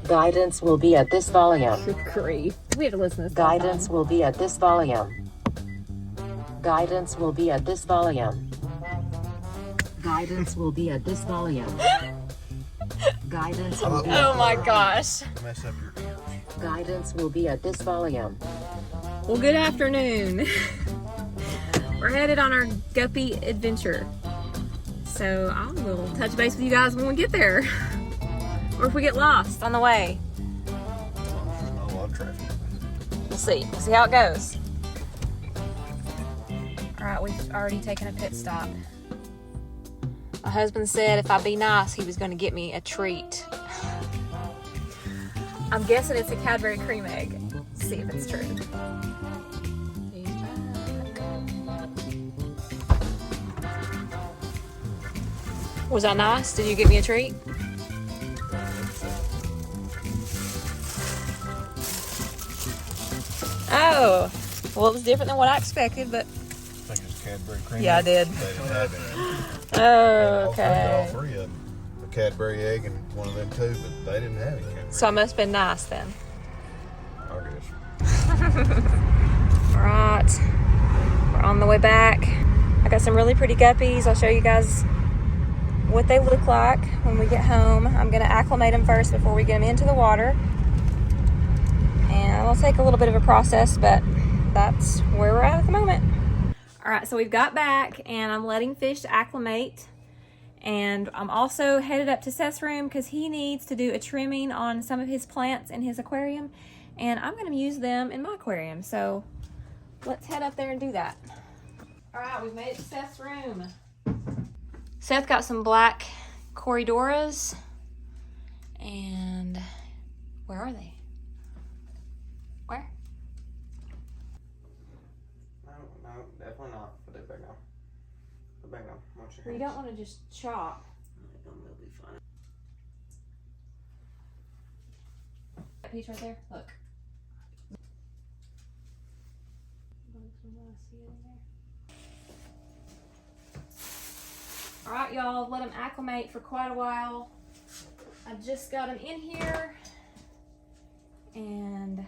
Guidance will be at this volume. Good grief. We have to listen to this. Guidance will be at this volume. Guidance will be at this volume. Guidance will be at this volume. Guidance will be Oh my gosh. Mess up your ears. Guidance will be at this volume. Well, good afternoon. We're headed on our Guppy adventure. So I will touch base with you guys when we get there. Or if we get lost on the way. There's not a lot of traffic. We'll see. We'll see how it goes. All right, we've already taken a pit stop. My husband said if I be nice, he was going to get me a treat. I'm guessing it's a Cadbury cream egg. Let's see if it's true. He's back. Was I nice? Did you get me a treat? Oh, well, it was different than what I expected, but I think it's Cadbury cream. yeah, I egg. did. They didn't have any. Oh, All okay. three of them. A Cadbury egg and one of them too, but they didn't have any Cadbury. So I must have been nice then. I guess. All right, we're on the way back. I got some really pretty guppies. I'll show you guys what they look like when we get home. I'm gonna acclimate them first before we get them into the water. And it'll take a little bit of a process, but that's where we're at the moment. All right, so we've got back and I'm letting fish acclimate. And I'm also headed up to Seth's room because he needs to do a trimming on some of his plants in his aquarium. And I'm gonna use them in my aquarium. So let's head up there and do that. All right, we've made it to Seth's room. Seth got some black Corydoras. And where are they? Where? No, definitely not. Put it back down. Put it back down. Watch your You hands. don't want to just chop. They'll be fine. That piece right there, look. All right, y'all, let them acclimate for quite a while. I just got them in here and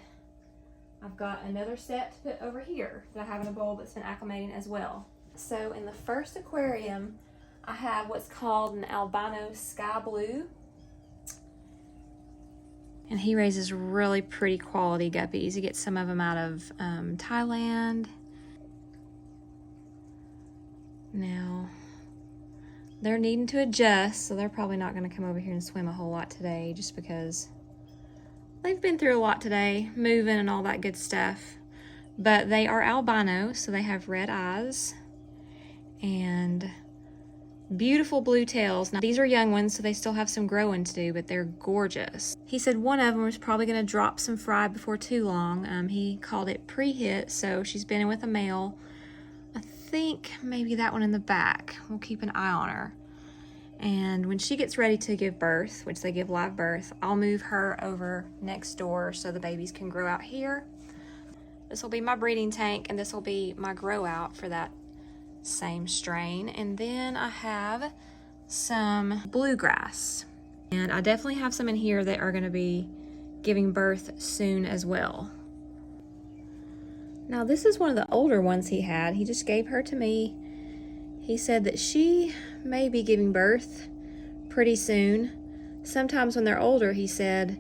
I've got another set to put over here that I have in a bowl that's been acclimating as well. So in the first aquarium, I have what's called an albino sky blue. And he raises really pretty quality guppies. He gets some of them out of Thailand. Now, they're needing to adjust, so they're probably not gonna come over here and swim a whole lot today just because they've been through a lot today, moving and all that good stuff. But they are albino, so they have red eyes and beautiful blue tails. Now, these are young ones, so they still have some growing to do, but they're gorgeous. He said one of them was probably gonna drop some fry before too long. He called it pre-hit, so she's been in with a male. I think maybe that one in the back. We'll keep an eye on her. And when she gets ready to give birth, which they give live birth, I'll move her over next door so the babies can grow out here. This will be my breeding tank, and this will be my grow out for that same strain. And then I have some bluegrass. And I definitely have some in here that are gonna be giving birth soon as well. Now this is one of the older ones he had. He just gave her to me. He said that she may be giving birth pretty soon. Sometimes when they're older, he said,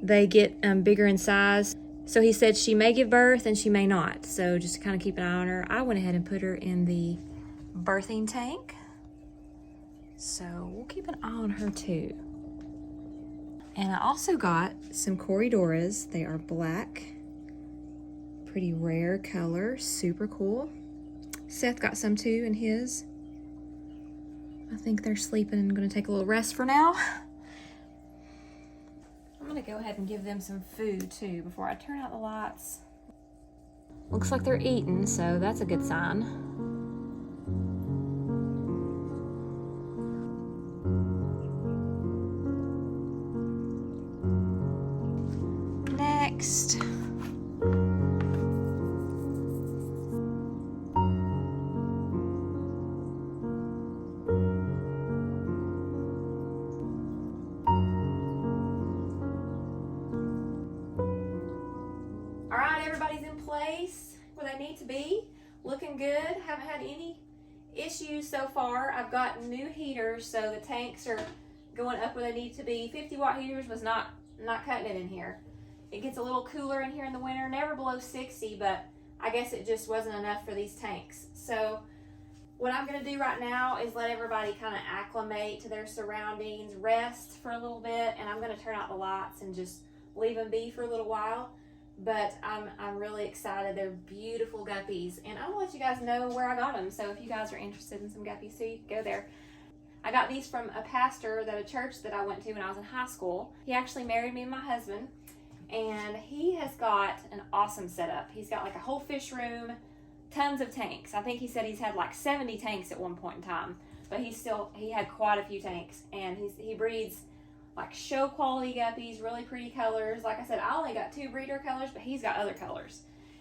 they get bigger in size. So he said she may give birth and she may not. So just to kind of keep an eye on her. I went ahead and put her in the birthing tank. So we'll keep an eye on her too. And I also got some Corydoras. They are black. Pretty rare color, super cool. Seth got some too in his. I think they're sleeping and gonna take a little rest for now. I'm gonna go ahead and give them some food too before I turn out the lights. Looks like they're eating, so that's a good sign. Next. where they need to be. Looking good. Haven't had any issues so far. I've got new heaters, so the tanks are going up where they need to be. 50-watt heaters was not cutting it in here. It gets a little cooler in here in the winter, never below 60, but I guess it just wasn't enough for these tanks. So what I'm going to do right now is let everybody kind of acclimate to their surroundings, rest for a little bit, and I'm going to turn out the lights and just leave them be for a little while. But I'm really excited. They're beautiful guppies, and I'm going to let you guys know where I got them. So if you guys are interested in some guppies too, you can go there. I got these from a pastor at a church that I went to when I was in high school. He actually married me and my husband, and he has got an awesome setup. He's got like a whole fish room, tons of tanks. I think he said he's had like 70 tanks at one point in time, but he had quite a few tanks, and he breeds like show quality guppies, really pretty colors. Like I said, I only got 2 breeder colors, but he's got other colors.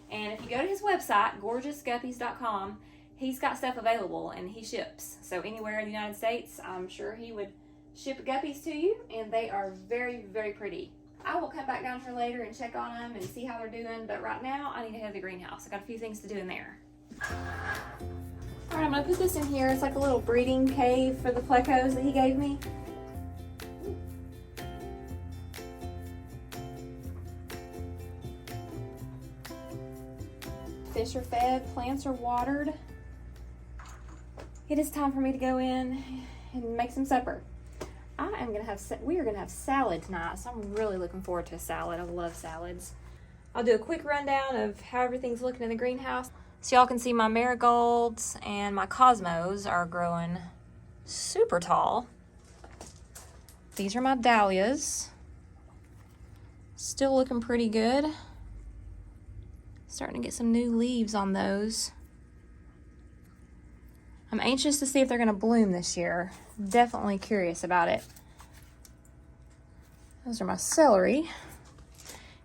And if you go to his website, gorgeousguppies.com, he's got stuff available and he ships. So anywhere in the United States, I'm sure he would ship guppies to you, and they are very, very pretty. I will come back down here later and check on them and see how they're doing, but right now I need to head to the greenhouse. I got a few things to do in there. All right, I'm gonna put this in here. It's like a little breeding cave for the plecos that he gave me. Fish are fed, plants are watered. It is time for me to go in and make some supper. We are gonna have salad tonight, so I'm really looking forward to a salad. I love salads. I'll do a quick rundown of how everything's looking in the greenhouse. So y'all can see my marigolds and my cosmos are growing super tall. These are my dahlias. Still looking pretty good. Starting to get some new leaves on those. I'm anxious to see if they're gonna bloom this year. Definitely curious about it. Those are my celery.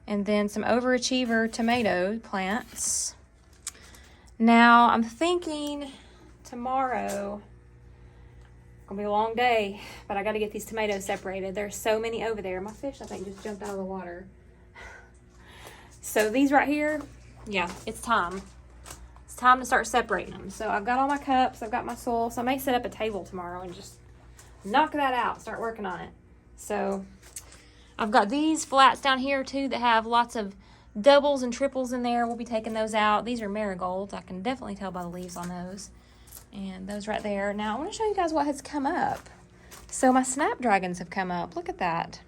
And then some overachiever tomato plants. Now I'm thinking tomorrow, gonna be a long day, but I gotta get these tomatoes separated. There's so many over there. My fish, I think, just jumped out of the water. So these right here, yeah, it's time. It's time to start separating them. So I've got all my cups, I've got my soil, so I may set up a table tomorrow and just knock that out, start working on it. So I've got these flats down here too that have lots of doubles and triples in there. We'll be taking those out. These are marigolds. I can definitely tell by the leaves on those. And those right there. Now I want to show you guys what has come up. So my snapdragons have come up. Look at that.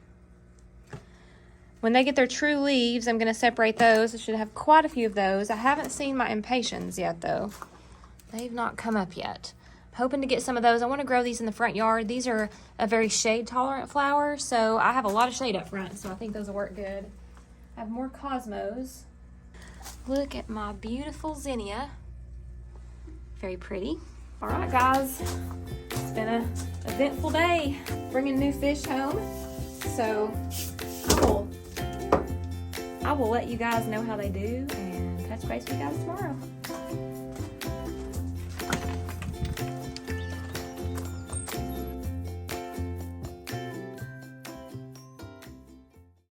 When they get their true leaves, I'm going to separate those. I should have quite a few of those. I haven't seen my impatiens yet though. They've not come up yet. I'm hoping to get some of those. I want to grow these in the front yard. These are a very shade tolerant flower, so I have a lot of shade up front, so I think those will work good. I have more cosmos. Look at my beautiful zinnia. Very pretty. All right, guys. It's been an eventful day bringing new fish home. So I will let you guys know how they do and touch base with you guys tomorrow.